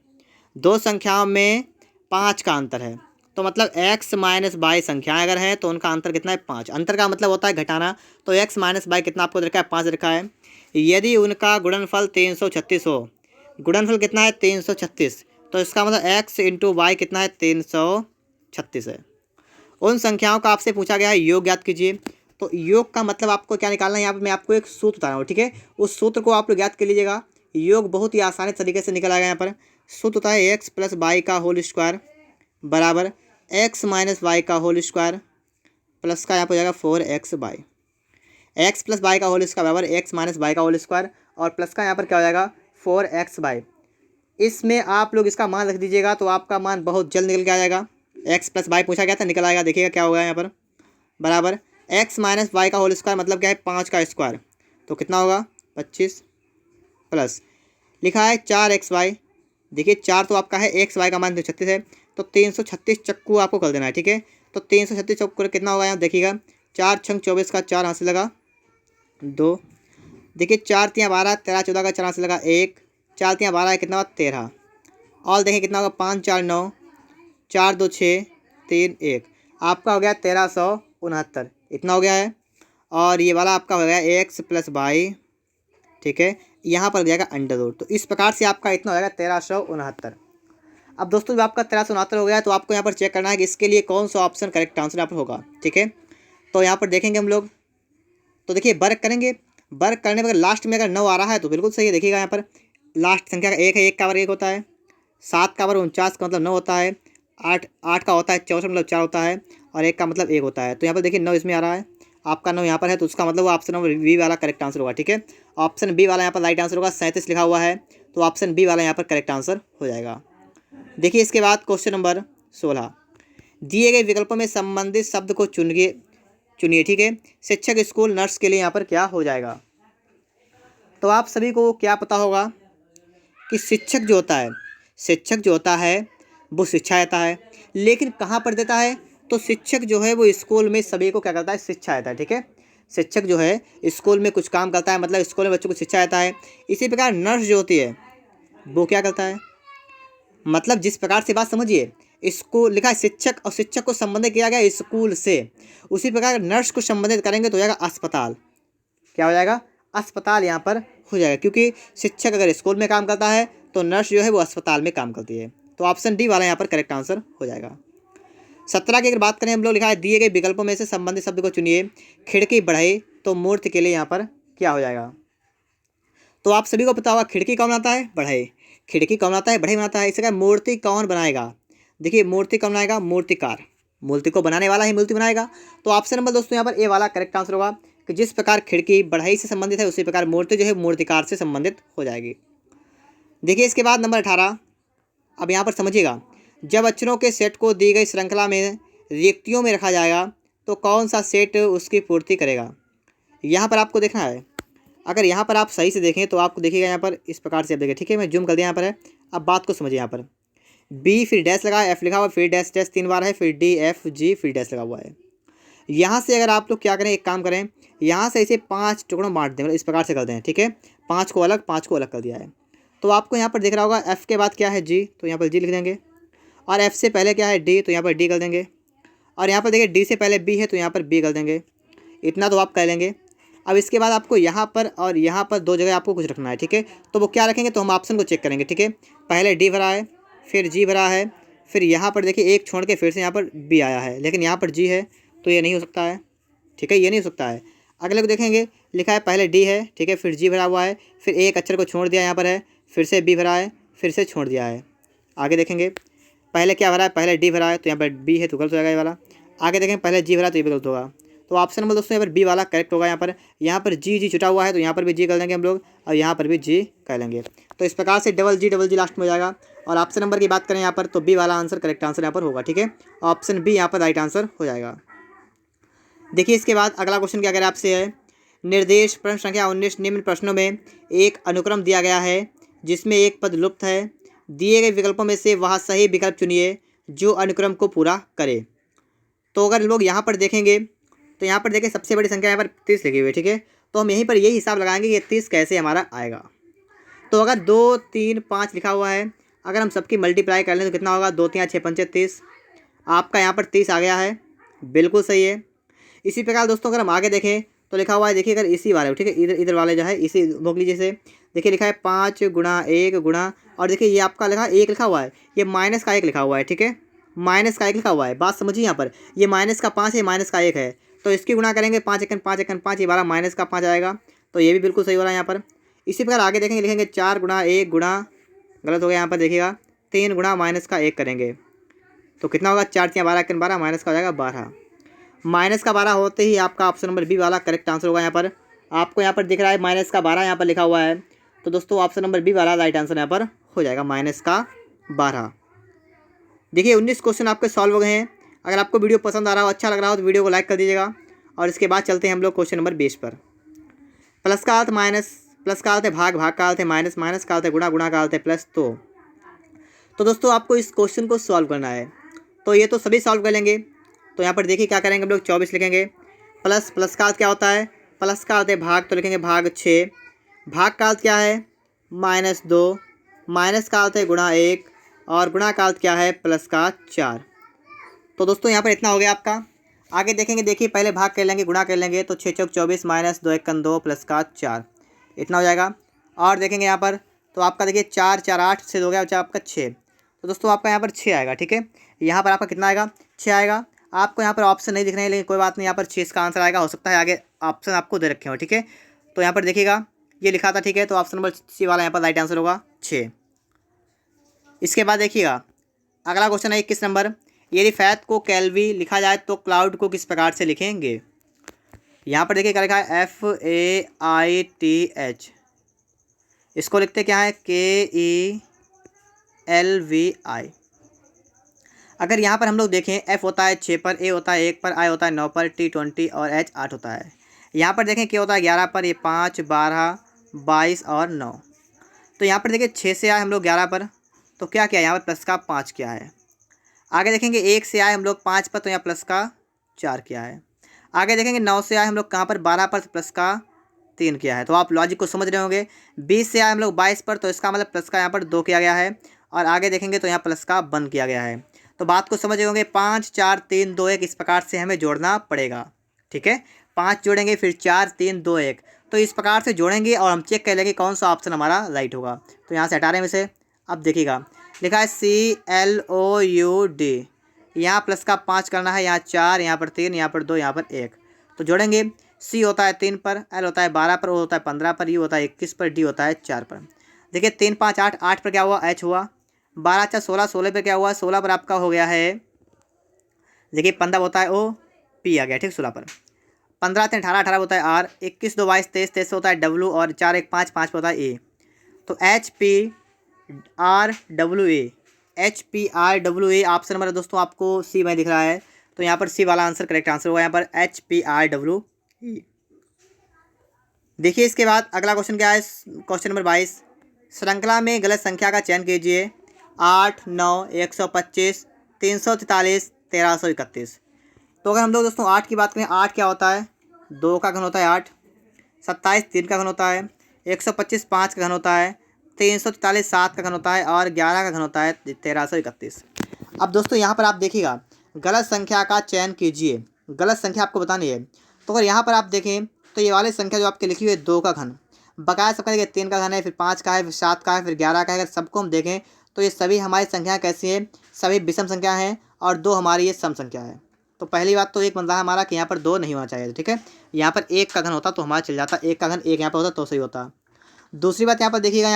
दो संख्याओं में 5 का अंतर है, तो मतलब x माइनस बाई संख्याएं अगर हैं तो उनका अंतर कितना है 5। अंतर का मतलब होता है घटाना, तो x माइनस बाई कितना आपको रखा है 5 रखा है। यदि उनका गुणनफल 336 हो, गुणनफल कितना है 336, तो इसका मतलब x इंटू वाई कितना है 336 है। उन संख्याओं का आपसे पूछा गया है योग ज्ञात कीजिए। तो योग का मतलब आपको क्या निकालना है, यहाँ पर मैं आपको एक सूत्र बता रहा हूँ, ठीक है। उस सूत्र को आप लोग ज्ञात कर लीजिएगा। योग बहुत ही आसानी तरीके से निकल आएगा। यहाँ पर सूत्र होता है एक्स प्लस वाई का होल स्क्वायर बराबर एक्स माइनस वाई का होल स्क्वायर प्लस का यहाँ पर हो जाएगा 4x by, x plus y का होल स्क्वायर बराबर एक्स माइनस वाई का होल स्क्वायर और प्लस का यहाँ पर क्या हो जाएगा 4x बाई। इसमें आप लोग इसका मान रख दीजिएगा तो आपका मान बहुत जल्द निकल के आ जाएगा। एक्स प्लस वाई पूछा गया था, निकल आएगा। देखिएगा क्या होगा यहाँ पर बराबर एक्स माइनस वाई का होल स्क्वायर मतलब क्या है 5 का स्क्वायर, तो कितना होगा 25 प्लस लिखा है 4x वाई। देखिए 4 तो आपका है, एक्स वाई का मान 36 है, तो 336 चक्कू आपको कर देना है, ठीक है। तो 336 चक्कू कितना होगा यहाँ देखिएगा 4 छंग 24 का 4 हाथ से लगा 2, देखिए 4 तियाँ 12, 13 14 का 4 हाथ से लगा 1, 4 तियाँ 12 है कितना होगा 13, और देखिए कितना होगा 5 4 9, 4 2 6 3 1, आपका हो गया 1369, इतना हो गया है। और ये वाला आपका हो गया एक्स प्लस वाई, ठीक है, यहाँ पर जाएगा अंडर रूट। तो इस प्रकार से आपका इतना हो जाएगा 1369। अब दोस्तों जब आपका 1369 हो गया तो आपको यहाँ पर चेक करना है कि इसके लिए कौन सा ऑप्शन करेक्ट आंसर यहाँ पर होगा, ठीक है। तो यहाँ पर देखेंगे हम लोग, तो देखिए वर्क करेंगे, वर्क करने पर लास्ट में अगर 9 आ रहा है तो बिल्कुल सही है। देखिएगा यहाँ पर लास्ट संख्या का 1 है, 1 का वर्ग 1 होता है, 7 का वर्ग 49 का मतलब 9 होता है, 8 का होता है 64 मतलब 4 होता है, और 1 का मतलब 1 होता है। तो यहाँ पर देखिए 9 इसमें आ रहा है, आपका 9 यहाँ पर है, तो उसका मतलब वो ऑप्शन नंबर बी वाला करेक्ट आंसर होगा, ठीक है। ऑप्शन बी वाला यहाँ पर राइट आंसर होगा। 37 लिखा हुआ है, तो ऑप्शन बी वाला यहाँ पर करेक्ट आंसर हो जाएगा। देखिए इसके बाद क्वेश्चन नंबर 16, दिए गए विकल्पों में संबंधित शब्द को चुनिए, ठीक है। शिक्षक, स्कूल, नर्स के लिए यहाँ पर क्या हो जाएगा। तो आप सभी को क्या पता होगा कि शिक्षक जो होता है वो शिक्षा देता है, लेकिन कहाँ पर देता है, तो शिक्षक जो है वो स्कूल में सभी को क्या करता है शिक्षा देता है, ठीक है। शिक्षक जो है स्कूल में कुछ काम करता है, मतलब स्कूल में बच्चों को शिक्षा देता है। इसी प्रकार नर्स जो होती है वो क्या करता है, मतलब जिस प्रकार से बात समझिए, स्कूल लिखा है शिक्षक और शिक्षक को संबंधित किया गया स्कूल से, उसी प्रकार नर्स को संबंधित करेंगे तो हो जाएगा अस्पताल। क्या हो जाएगा, अस्पताल यहाँ पर हो जाएगा, क्योंकि शिक्षक अगर स्कूल में काम करता है तो नर्स जो है वो अस्पताल में काम करती है। तो ऑप्शन डी वाला यहाँ पर करेक्ट आंसर हो जाएगा। 17 की अगर बात करें हम लोग, लिखा है दिए गए विकल्पों में से संबंधित शब्द को चुनिए, खिड़की बढ़ई, तो मूर्ति के लिए यहाँ पर क्या हो जाएगा। तो आप सभी को पता होगा खिड़की कौन बनाता है, बढ़ई। खिड़की कौन बनाता है, बढ़ई बनाता है। इसका मूर्ति कौन बनाएगा, देखिए मूर्ति कौन बनाएगा, मूर्तिकार। मूर्ति को बनाने वाला ही मूर्ति बनाएगा। तो ऑप्शन नंबर दोस्तों यहाँ पर ए वाला करेक्ट आंसर होगा कि जिस प्रकार खिड़की बढ़ई से संबंधित है उसी प्रकार मूर्ति जो है मूर्तिकार से संबंधित हो जाएगी। देखिए इसके बाद नंबर 18, अब यहाँ पर समझिएगा, जब अक्षरों के सेट को दी गई श्रृंखला में रिक्तियों में रखा जाएगा तो कौन सा सेट उसकी पूर्ति करेगा। यहाँ पर आपको देखना है, अगर यहाँ पर आप सही से देखें तो आपको देखिएगा यहाँ पर इस प्रकार से आप देखें, ठीक है। मैं जूम कर दिया यहाँ पर है। अब बात को समझिए, यहाँ पर बी फिर डैश लगा, एफ लिखा हुआ, फिर डैश डैश 3 बार है, फिर डी एफ जी फिर डैश लगा हुआ है। यहाँ से अगर आप लोग क्या करें, एक काम करें, यहाँ से इसे 5 टुकड़ों बांट दें, मतलब इस प्रकार से कर दें, ठीक है। 5 को अलग कर दिया है। तो आपको यहाँ पर दिख रहा होगा एफ़ के बाद क्या है जी, तो यहाँ पर जी लिख देंगे, और एफ़ से पहले क्या है डी, तो यहाँ पर डी कर देंगे, और यहाँ पर देखिए डी से पहले बी है तो यहाँ पर बी कर देंगे। इतना तो आप कर लेंगे। अब इसके बाद आपको यहाँ पर और यहाँ पर 2 जगह आपको कुछ रखना है, ठीक है। तो वो क्या रखेंगे, तो हम ऑप्शन को चेक करेंगे, ठीक है। पहले डी भरा है, फिर जी भरा है, फिर यहाँ पर देखिए एक छोड़ के फिर से यहाँ पर बी आया है, लेकिन यहाँ पर जी है तो ये नहीं हो सकता है, ठीक है, ये नहीं हो सकता है। अगले को देखेंगे, लिखा है पहले डी है, ठीक है, फिर जी भरा हुआ है, फिर एक अक्षर को छोड़ दिया यहाँ पर है, फिर से बी भरा है, फिर से छोड़ दिया है। आगे देखेंगे पहले क्या भरा है, पहले डी भरा है तो यहाँ पर बी है तो गलत हो जाएगा ये वाला। आगे देखें पहले जी भरा तो ये भी गलत होगा। तो ऑप्शन नंबर दोस्तों यहाँ पर बी वाला करेक्ट होगा। यहाँ पर जी छुटा हुआ है तो यहाँ पर भी जी कर लेंगे हम लोग, और यहाँ पर भी जी कर लेंगे। तो इस प्रकार से डबल जी लास्ट में हो जाएगा। और ऑप्शन नंबर की बात करें यहाँ पर, तो बी वाला आंसर करेक्ट आंसर यहाँ पर होगा, ठीक है। ऑप्शन बी यहाँ पर राइट आंसर हो जाएगा। देखिए इसके बाद अगला क्वेश्चन क्या करें आपसे है, निर्देश प्रश्न संख्या 19, निम्न प्रश्नों में एक अनुक्रम दिया गया है जिसमें एक पद लुप्त है, दिए गए विकल्पों में से वह सही विकल्प चुनिए जो अनुक्रम को पूरा करे। तो अगर लोग यहाँ पर देखेंगे तो यहाँ पर देखिए सबसे बड़ी संख्या यहाँ पर 30 लिखी हुई है, ठीक है। तो हम यहीं पर यही हिसाब लगाएंगे कि 30 कैसे हमारा आएगा। तो अगर 2 3 5 लिखा हुआ है, अगर हम सबकी मल्टीप्लाई कर लें तो कितना होगा, 2 3 6 5 30। आपका यहाँ पर 30 आ गया है, बिल्कुल सही है। इसी प्रकार दोस्तों अगर हम आगे देखें तो लिखा हुआ है, देखिए अगर इसी वाले, ठीक है, इधर वाले जो है इसी नोक लीजिए से, देखिए लिखा है 5 गुणा 1 गुणा, और देखिए ये आपका लिखा 1 लिखा हुआ है, ये माइनस का 1 लिखा हुआ है, ठीक है, माइनस का 1 लिखा हुआ है। बात समझिए यहाँ पर, ये माइनस का 5 है, माइनस का 1 है, तो इसकी गुणा करेंगे 5 एकन 5 एकन 5, ये 12 माइनस का 5 आएगा, तो ये भी बिल्कुल सही हो रहा है यहाँ पर। इसी प्रकार आगे देखेंगे, लिखेंगे 4 गुणा 1 गुणा, गलत हो गया यहाँ पर, देखिएगा 3 गुणा माइनस का 1 करेंगे तो कितना होगा, 4 3 12 एकन 12, माइनस का हो जाएगा 12। माइनस का 12 होते ही आपका ऑप्शन नंबर बी वाला करेक्ट आंसर होगा। यहाँ पर आपको यहाँ पर दिख रहा है माइनस का 12 यहाँ पर लिखा हुआ है, तो दोस्तों ऑप्शन नंबर बी वाला राइट आंसर यहाँ पर हो जाएगा, माइनस का 12। देखिए 19 क्वेश्चन आपके सॉल्व हो गए हैं। अगर आपको वीडियो पसंद आ रहा हो, अच्छा लग रहा हो तो वीडियो को लाइक कर दीजिएगा। और इसके बाद चलते हैं हम लोग क्वेश्चन नंबर 20 पर। प्लस का अर्थ माइनस, प्लस का अर्थ है भाग, भाग का अर्थ है माइनस, माइनस का अर्थ है गुणा, गुणा का अर्थ है प्लस। तो दोस्तों आपको इस क्वेश्चन को सॉल्व करना है, तो ये तो सभी सॉल्व कर लेंगे। तो यहाँ पर देखिए क्या करेंगे हम लोग, 24 लिखेंगे, प्लस, प्लस का अर्थ क्या होता है, प्लस का अर्थ है भाग, तो लिखेंगे भाग 6, भाग का अर्थ क्या है -2, माइनस का अर्थ है गुणा 1, और गुणा का अर्थ क्या है प्लस का 4। तो दोस्तों यहाँ पर इतना हो गया आपका। आगे देखेंगे, देखिए पहले भाग कर लेंगे, गुणा कर लेंगे, तो 6 चौक 24 माइनस 2 एकन 2 प्लस का 4, इतना हो जाएगा। और देखेंगे यहाँ पर तो आपका देखिए 4 4 8 से हो गया आपका 6, तो दोस्तों आपका यहाँ पर 6 आएगा, ठीक है। यहाँ पर आपका कितना आएगा, 6 आएगा। आपको यहाँ पर ऑप्शन नहीं दिख रहे हैं, लेकिन कोई बात नहीं, यहाँ पर 6 इसका आंसर आएगा। हो सकता है आगे ऑप्शन आपको दे रखे हो, ठीक है। तो यहाँ पर देखिएगा ये लिखा था, ठीक है, तो ऑप्शन नंबर सी वाला यहाँ पर राइट आंसर होगा 6। इसके बाद देखिएगा अगला क्वेश्चन है 21 नंबर। यदि फैत को केल्वी लिखा जाए तो क्लाउड को किस प्रकार से लिखेंगे। यहाँ पर देखिए क्या लिखा है, FAITH, इसको लिखते क्या है KELVI। अगर यहाँ पर हम लोग देखें, F होता है 6 पर, A होता है 1 पर, I होता है 9 पर, T 20 और H 8 होता है। यहाँ पर देखें K होता है 11 पर, ये 5 12 22 और 9। तो यहाँ पर देखिए 6 से आए हम लोग 11 पर, तो क्या किया यहाँ पर प्लस का 5 किया है। आगे देखेंगे 1 से आए हम लोग 5 पर, तो यहाँ प्लस का 4 किया है। आगे देखेंगे 9 से आए हम लोग कहाँ पर 12 पर, तो प्लस का 3 किया है। तो आप लॉजिक को समझ रहे होंगे। 20 से आए हम लोग 22 पर, तो इसका मतलब प्लस का यहाँ पर 2 किया गया है। और आगे देखेंगे तो यहाँ प्लस का 1 किया गया है। तो बात को समझ होंगे, 5 4 3 2 1 इस प्रकार से हमें जोड़ना पड़ेगा, ठीक है। 5 जोड़ेंगे, फिर 4 3 2 1, तो इस प्रकार से जोड़ेंगे और हम चेक कर लेंगे कौन सा ऑप्शन हमारा राइट होगा। तो यहाँ से हटा रहे हैं इसे। अब देखिएगा लिखा है CLOUD, यहाँ प्लस का 5 करना है, यहाँ 4, यहाँ पर 3, यहाँ पर 2, यहाँ पर 1, तो जोड़ेंगे। C होता है 3 पर, L होता है 12 पर, O होता है 15 पर, U होता है 21 पर, D होता है 4 पर। देखिए 3 5 8, 8 पर क्या हुआ, H हुआ। 12 4 16, 16 पर क्या हुआ, 16 पर आपका हो गया है, देखिए 15 होता है O, P आ गया, ठीक, 16 पर। 15 3 18, 18 होता है R, 21 2 22 23, 23 होता है W, और 4 1 5, 5 होता है A। तो HPRWA ऑप्शन नंबर दोस्तों आपको C में दिख रहा है, तो यहाँ पर C वाला आंसर करेक्ट आंसर होगा, यहाँ पर HPRWE। देखिए इसके बाद अगला क्वेश्चन क्या है, क्वेश्चन नंबर 22। श्रृंखला में गलत संख्या का चयन कीजिए। 8 9 125 343 1331। तो अगर हम लोग दोस्तों 8 की बात करें, 8 क्या होता है, 2 का घन होता है 8, 27 3 का घन होता है, 125 5 का घन होता है, 343 7 का घन होता है, और 11 का घन होता है 1331। अब दोस्तों यहाँ पर आप देखिएगा, गलत संख्या का चयन कीजिए, गलत संख्या आपको बतानी है। तो अगर यहाँ पर आप देखें तो ये वाली संख्या जो आपकी लिखी हुई है 2 का घन, बकाया सबका देखिए 3 का घन है, फिर 5 का है, फिर 7 का है, फिर 11 का है। अगर सबको हम देखें तो ये सभी हमारी संख्या कैसी है, सभी विषम संख्या हैं, और 2 हमारी ये सम संख्या है। तो पहली बात तो एक बन रहा है हमारा कि यहाँ पर 2 नहीं होना चाहिए, ठीक है। यहाँ पर 1 का घन होता तो हमारा चल जाता, 1 का घन 1 यहाँ पर होता तो सही होता। दूसरी बात यहाँ पर देखिएगा,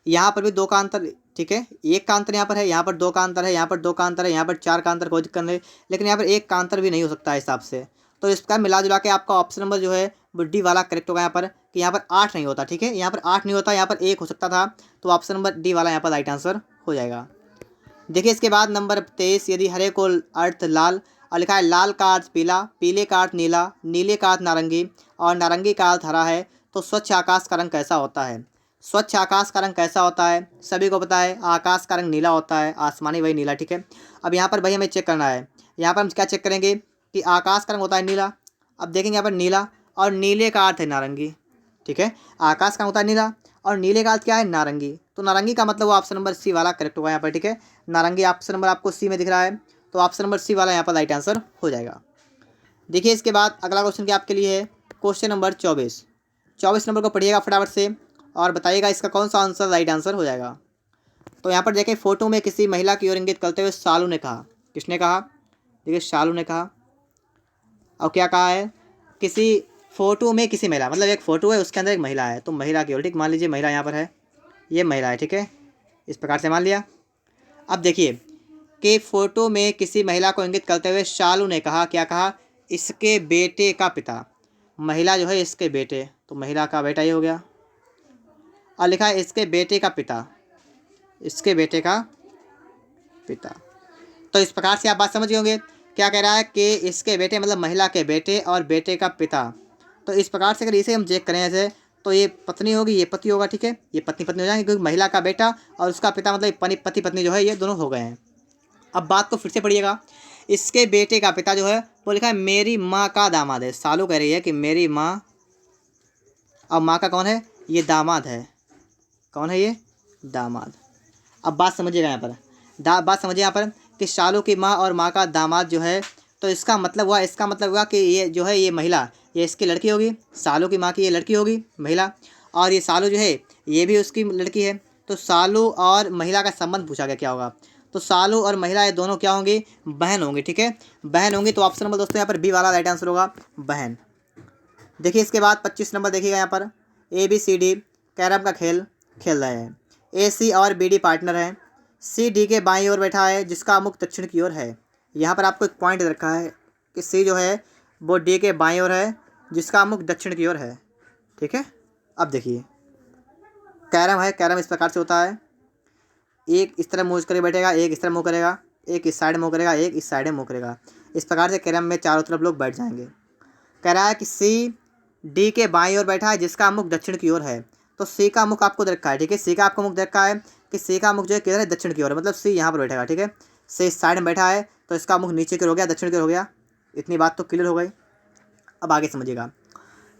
यहाँ पर भी 2 का अंतर, ठीक है, 1 का अंतर यहाँ पर है, यहाँ पर 2 का अंतर है, यहाँ पर 2 का अंतर है, यहाँ पर 4 का अंतर, कोई दिक्कत नहीं, लेकिन यहाँ पर 1 का अंतर भी नहीं हो सकता है हिसाब से। तो इसका मिला जुला के आपका ऑप्शन नंबर जो है वो डी वाला करेक्ट होगा यहाँ पर, कि यहाँ पर 8 नहीं होता, ठीक है, यहाँ पर 8 नहीं होता, यहाँ पर 1 हो सकता था, तो ऑप्शन नंबर डी वाला यहाँ पर राइट आंसर हो जाएगा। देखिए इसके बाद नंबर 23। यदि हरे को अर्थ लाल, और लिखा है लाल का अर्थ पीला, पीले का अर्थ नीला, नीले का अर्थ नारंगी, और नारंगी का अर्थ हरा है, तो स्वच्छ आकाश का रंग कैसा होता है। स्वच्छ आकाश का रंग कैसा होता है? सभी को पता है आकाश का रंग नीला होता है, आसमानी वही नीला, ठीक है। अब यहाँ पर भाई हमें चेक करना है, यहाँ पर हम क्या चेक करेंगे कि आकाश का रंग होता है नीला। अब देखेंगे यहाँ पर नीला, और नीले का अर्थ है नारंगी, ठीक है। आकाश का रंग होता है नीला और नीले का अर्थ क्या है? नारंगी। तो नारंगी का मतलब वो ऑप्शन नंबर सी वाला करेक्ट होगा यहाँ पर, ठीक है। नारंगी ऑप्शन नंबर आपको सी में दिख रहा है, तो ऑप्शन नंबर सी वाला यहाँ पर राइट आंसर हो जाएगा। देखिए इसके बाद अगला क्वेश्चन क्या आपके लिए है, क्वेश्चन नंबर 24। 24 नंबर को पढ़िएगा फटाफट से और बताइएगा इसका कौन सा आंसर राइट आंसर हो जाएगा। तो यहाँ पर देखें, फोटो में किसी महिला की ओर इंगित करते हुए शालू ने कहा। किसने कहा? देखिए शालू ने कहा। और क्या कहा है? किसी फोटो में किसी महिला, मतलब एक फ़ोटो है उसके अंदर एक महिला है, तो महिला की ओर, ठीक। मान लीजिए महिला यहाँ पर है, ये महिला है, ठीक है। इस प्रकार से मान लिया। अब देखिए कि फ़ोटो में किसी महिला को इंगित करते हुए शालू ने कहा, क्या कहा? इसके बेटे का पिता। महिला जो है इसके बेटे, तो महिला का बेटा ये हो गया। और लिखा है इसके बेटे का पिता, इसके बेटे का पिता। तो इस प्रकार से आप बात समझ गए होंगे। क्या कह रहा है कि इसके बेटे मतलब महिला के बेटे और बेटे का पिता। तो इस प्रकार से अगर इसे हम चेक करें ऐसे, तो ये पत्नी होगी, ये पति होगा, ठीक है। ये पत्नी पत्नी हो जाएंगे क्योंकि महिला का बेटा और उसका पिता मतलब पति पत्नी जो है ये दोनों हो गए हैं। अब बात को फिर से पढ़िएगा। इसके बेटे का पिता जो है वो लिखा है मेरी माँ का दामाद है। सालू कह रही है कि मेरी माँ, अब माँ का कौन है? ये दामाद है। कौन है ये? दामाद। अब बात समझिएगा यहाँ पर, बात समझिए यहाँ पर कि शालू की माँ और माँ का दामाद जो है, तो इसका मतलब हुआ कि ये जो है ये महिला, ये इसकी लड़की होगी। शालू की माँ की ये लड़की होगी महिला, और ये शालू जो है ये भी उसकी लड़की है। तो शालू और महिला का संबंध पूछा गया क्या होगा? तो शालू और महिला ये दोनों क्या होंगी? बहन होंगी, ठीक है। बहन होंगी, तो ऑप्शन नंबर दोस्तों यहाँ पर बी वाला राइट आंसर होगा, बहन। देखिए इसके बाद 25 नंबर देखिएगा यहाँ पर, ABCD कैरम का खेल खेल रहे हैं। AC और BD पार्टनर हैं। C D के बाईं ओर बैठा है जिसका मुख दक्षिण की ओर है। यहाँ पर आपको एक पॉइंट दे रखा है कि C जो है वो D के बाईं ओर है जिसका मुख दक्षिण की ओर है, ठीक है। अब देखिए कैरम है, कैरम इस प्रकार से होता है, एक इस तरह मूव करके बैठेगा, एक इस तरह मूव करेगा, एक इस साइड मूव करेगा, एक इस साइड मूव करेगा। इस प्रकार से कैरम में चारों तरफ लोग बैठ जाएंगे। कह रहा है कि C D के बाईं ओर बैठा है जिसका मुख दक्षिण की ओर है। तो C का मुख आपको दे रखा है, ठीक है। C का आपको मुख दे रखा है कि C का मुख जो है किधर है? दक्षिण की ओर, मतलब C यहाँ पर बैठेगा, ठीक है। C इस साइड में बैठा है तो इसका मुख नीचे की ओर हो गया, दक्षिण की ओर हो गया। इतनी बात तो क्लियर हो गई। अब आगे समझिएगा।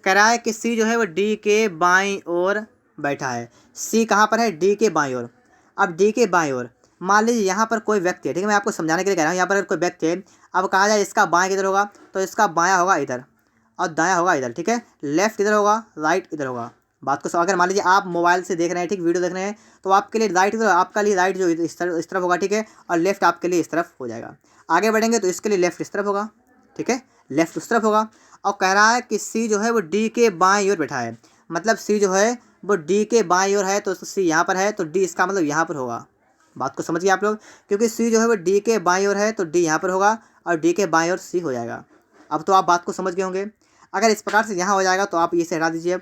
कह रहा है कि C जो है वो D के बाईं ओर बैठा है। C कहाँ पर है? D के बाईं ओर। अब D के बाईं ओर मान लीजिए यहाँ पर कोई व्यक्ति है, ठीक है। मैं आपको समझाने के लिए कह रहा हूँ, यहाँ पर अगर कोई व्यक्ति है, अब कहा जाए इसका बाएं किधर होगा, तो इसका बायां होगा इधर और दायां होगा इधर, ठीक है। लेफ्ट इधर होगा, राइट इधर होगा। बात को अगर मान लीजिए आप मोबाइल से देख रहे हैं, ठीक, वीडियो देख रहे हैं, तो आपके लिए राइट इधर, आपका लिए राइट जो इस तरफ होगा, ठीक है। और लेफ्ट आपके लिए इस तरफ हो जाएगा। आगे बढ़ेंगे तो इसके लिए लेफ्ट इस तरफ होगा, ठीक है, लेफ्ट उस तरफ होगा। और कह रहा है कि C जो है वो D के बाईं ओर बैठा है, मतलब C जो है वो D के बाईं ओर है, तो C यहाँ पर है तो D इसका मतलब यहाँ पर होगा। बात को समझिए आप लोग, क्योंकि C जो है वो D के बाईं ओर है तो D यहाँ पर होगा और D के बाईं ओर C हो जाएगा। अब तो आप बात को समझ गए होंगे। अगर इस प्रकार से यहाँ हो जाएगा तो आप इसे हटा दीजिए।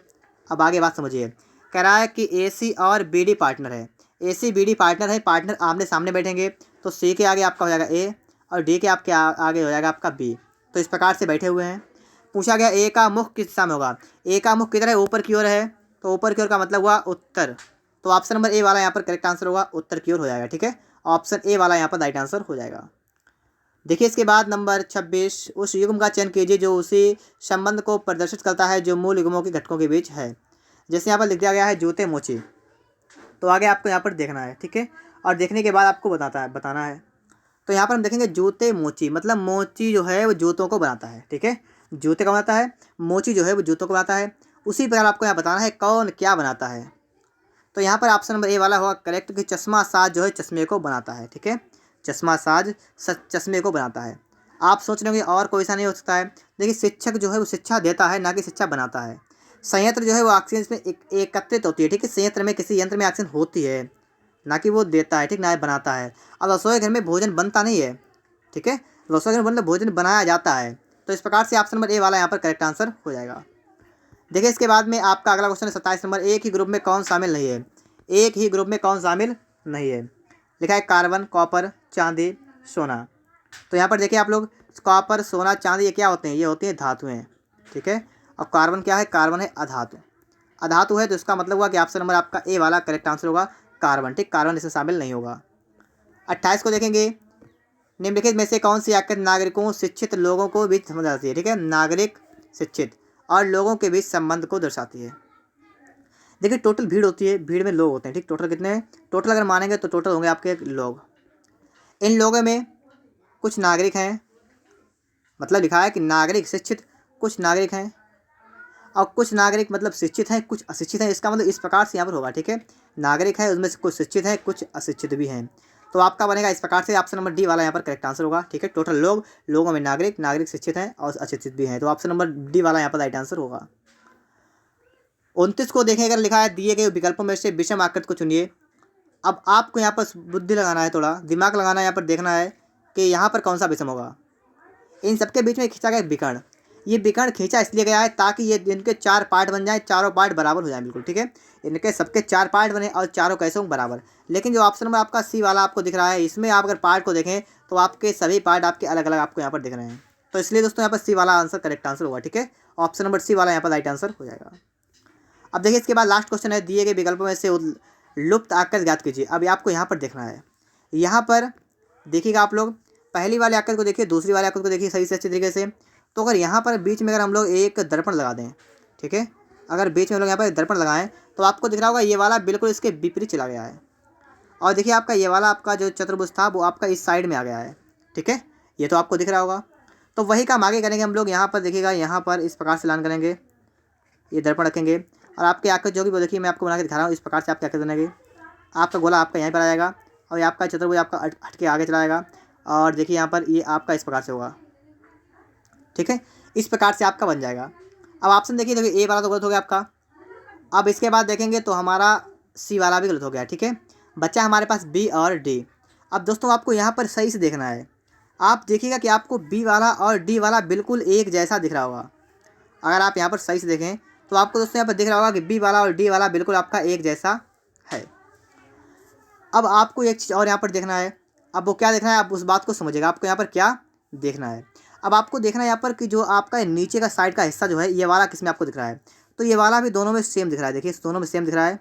अब आगे बात समझिए। कह रहा है कि AC और BD पार्टनर है। AC BD पार्टनर है, पार्टनर आमने सामने बैठेंगे तो C के आगे आपका हो जाएगा A और D के आपके आगे हो जाएगा आपका B। तो इस प्रकार से बैठे हुए हैं। पूछा गया A का मुख किस दिशा में होगा? A का मुख किधर है? ऊपर की ओर है, तो ऊपर की ओर का मतलब हुआ उत्तर। तो ऑप्शन नंबर A वाला यहाँ पर करेक्ट आंसर होगा, उत्तर की ओर हो जाएगा, ठीक है। ऑप्शन A वाला यहाँ पर राइट आंसर हो जाएगा। देखिए इसके बाद नंबर 26, उस युग्म का चयन कीजिए जो उसी संबंध को प्रदर्शित करता है जो मूल युग्मों के घटकों के बीच है। जैसे यहाँ पर लिख दिया गया है जूते मोची, तो आगे आपको यहाँ पर देखना है, ठीक है। और देखने के बाद आपको बताना है। तो यहाँ पर हम देखेंगे जूते मोची, मतलब मोची जो है वो जूतों को बनाता है, ठीक है। जूते का बनाता है, मोची जो है वो जूतों को बनाता है। उसी प्रकार आपको यहाँ बताना है कौन क्या बनाता है। तो यहाँ पर ऑप्शन नंबर A वाला होगा करेक्ट कि चश्मा साज जो है चश्मे को बनाता है, ठीक है। चश्मा साज चश्मे को बनाता है। आप सोच रहे होंगे और कोई सा नहीं हो सकता है। देखिए शिक्षक जो है वो शिक्षा देता है, ना कि शिक्षा बनाता है। संयंत्र जो है वो ऑक्सीजन में एकत्रित होती है, ठीक है। संयंत्र में किसी यंत्र में ऑक्सीजन होती है, ना कि वो देता है, ठीक, ना बनाता है। अब रसोई घर में भोजन बनता नहीं है, ठीक है। रसोई घर में मतलब भोजन बनाया जाता है। तो इस प्रकार से ऑप्शन नंबर A वाला यहाँ पर करेक्ट आंसर हो जाएगा। देखिए इसके बाद में आपका अगला क्वेश्चन है 27 नंबर, एक ही ग्रुप में कौन शामिल नहीं है? एक ही ग्रुप में कौन शामिल नहीं है? लिखा है कार्बन, कॉपर, चांदी, सोना। तो यहाँ पर देखिए आप लोग, कॉपर, सोना, चांदी ये क्या होते हैं? ये होती हैं धातुएं, ठीक है। और कार्बन क्या है? कार्बन है अधातु। अधातु है तो इसका मतलब हुआ कि ऑप्शन नंबर आपका ए वाला करेक्ट आंसर होगा कार्बन। ठीक, कार्बन इसमें शामिल नहीं होगा। 28 को देखेंगे, निम्नलिखित में से कौन सी आकृति नागरिकों शिक्षित लोगों को बीच समझ आती है। ठीक है, नागरिक शिक्षित और लोगों के बीच संबंध को दर्शाती है। देखिए टोटल भीड़ होती है, भीड़ में लोग होते हैं। ठीक, टोटल कितने हैं, टोटल अगर मानेंगे तो टोटल होंगे आपके लोग। इन लोगों में कुछ नागरिक हैं, मतलब लिखा है कि नागरिक शिक्षित, कुछ नागरिक हैं और कुछ नागरिक मतलब शिक्षित हैं, कुछ अशिक्षित हैं। इसका मतलब इस प्रकार से यहाँ पर होगा। ठीक है, नागरिक है उसमें से कुछ शिक्षित हैं, कुछ अशिक्षित भी हैं। तो आपका बनेगा इस प्रकार से, ऑप्शन नंबर डी वाला यहाँ पर करेक्ट आंसर होगा। ठीक है, टोटल लोग, लोगों में नागरिक, नागरिक शिक्षित हैं और अशिक्षित भी हैं। तो ऑप्शन नंबर डी वाला यहाँ पर राइट आंसर होगा। 29 को देखें, अगर लिखा है दिए गए विकल्पों में से विषम आकृति को चुनिए। अब आपको यहाँ पर बुद्धि लगाना है, थोड़ा दिमाग लगाना है, यहाँ पर देखना है कि यहाँ पर कौन सा विषम होगा। इन सबके बीच में खींचा गया विकर्ण, ये विकर्ण खींचा इसलिए गया है ताकि ये इनके 4 पार्ट बन जाएं, चारों पार्ट बराबर हो जाएं बिल्कुल। ठीक है, इनके सबके 4 पार्ट बने और चारों कैसे हों, बराबर। लेकिन जो ऑप्शन में आपका सी वाला आपको दिख रहा है, इसमें आप अगर पार्ट को देखें तो आपके सभी पार्ट आपके अलग अलग आपको यहाँ पर दिख रहे हैं। तो इसलिए दोस्तों यहाँ पर सी वाला आंसर करेक्ट आंसर होगा। ठीक है, ऑप्शन नंबर सी वाला यहाँ पर राइट आंसर हो जाएगा। अब देखिए इसके बाद लास्ट क्वेश्चन है, दिए गए विकल्पों में से लुप्त आकृति ज्ञात कीजिए। अब आपको यहाँ पर देखना है, यहाँ पर देखिएगा आप लोग, पहली वाली आकृति को देखिए, दूसरी वाली आकृति को देखिए सही से अच्छी तरीके से। तो अगर यहाँ पर बीच में अगर हम लोग एक दर्पण लगा दें, ठीक है, अगर बीच में हम लोग यहाँ पर दर्पण लगाएं तो आपको दिख रहा होगा ये वाला बिल्कुल इसके विपरीत चला गया है। और देखिए आपका ये वाला आपका जो चतुर्भुज था वो आपका इस साइड में आ गया है। ठीक है, ये तो आपको दिख रहा होगा। तो वही काम आगे करेंगे हम लोग, यहाँ पर देखिएगा, यहाँ पर इस प्रकार से लान करेंगे, ये दर्पण रखेंगे और आपके आकृति जो भी वो देखिए मैं आपको बना के दिखा रहा हूँ, इस प्रकार से आप क्या कर देंगे, आपका गोला आपका यहीं पर आ जाएगा और आपका चतुर्भुज आपका हट के आगे चला जाएगा। और देखिए यहाँ पर ये आपका इस प्रकार से होगा। ठीक है, इस प्रकार से आपका बन जाएगा। अब ऑप्शन देखिए, ए वाला तो गलत हो गया आपका। अब इसके बाद देखेंगे तो हमारा सी वाला भी गलत हो गया। ठीक है, बच्चा हमारे पास बी और डी। अब दोस्तों आपको यहाँ पर सही से देखना है, आप देखिएगा कि आपको बी वाला और डी वाला बिल्कुल एक जैसा दिख रहा होगा। अगर आप यहाँ पर सही से देखें तो आपको दोस्तों यहाँ पर दिख रहा होगा कि बी वाला और डी वाला बिल्कुल आपका एक जैसा है। अब आपको एक चीज़ और यहाँ पर देखना है, अब वो क्या देखना है, आप उस बात को समझिएगा। आपको यहाँ पर क्या देखना है, अब आपको देखना है यहाँ पर कि जो आपका नीचे का साइड का हिस्सा जो है ये वाला किस में आपको दिख रहा है, तो ये वाला भी दोनों में सेम दिख रहा है। देखिए दोनों में सेम दिख रहा है,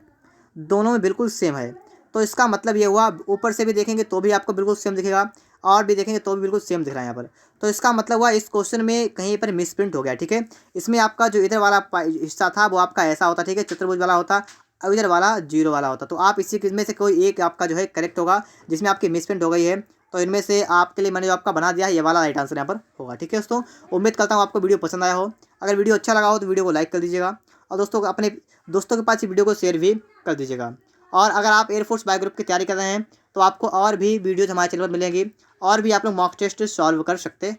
दोनों में बिल्कुल सेम है। तो इसका मतलब ये हुआ, ऊपर से भी देखेंगे तो भी आपको बिल्कुल सेम दिखेगा और भी देखेंगे तो भी बिल्कुल सेम दिख रहा है यहाँ पर। तो इसका मतलब हुआ इस क्वेश्चन में कहीं पर मिसप्रिंट हो गया। ठीक है, इसमें आपका जो इधर वाला हिस्सा था वो आपका ऐसा होता, ठीक है, चतुर्भुज वाला होता और इधर वाला जीरो वाला होता। तो आप इसी में से कोई एक आपका जो है करेक्ट होगा, जिसमें आपकी मिसप्रिंट हो गई है। तो इनमें से आपके लिए मैंने जो आपका बना दिया है ये वाला राइट आंसर यहाँ पर होगा। ठीक है दोस्तों, उम्मीद करता हूँ आपको वीडियो पसंद आया हो। अगर वीडियो अच्छा लगा हो तो वीडियो को लाइक कर दीजिएगा और दोस्तों को अपने दोस्तों के पास ये वीडियो को शेयर भी कर दीजिएगा। और अगर आप एयरफोर्स बायो ग्रुप की तैयारी कर रहे हैं तो आपको और भी वीडियोज हमारे चैनल पर मिलेंगी और भी आप लोग मॉक टेस्ट सॉल्व कर सकते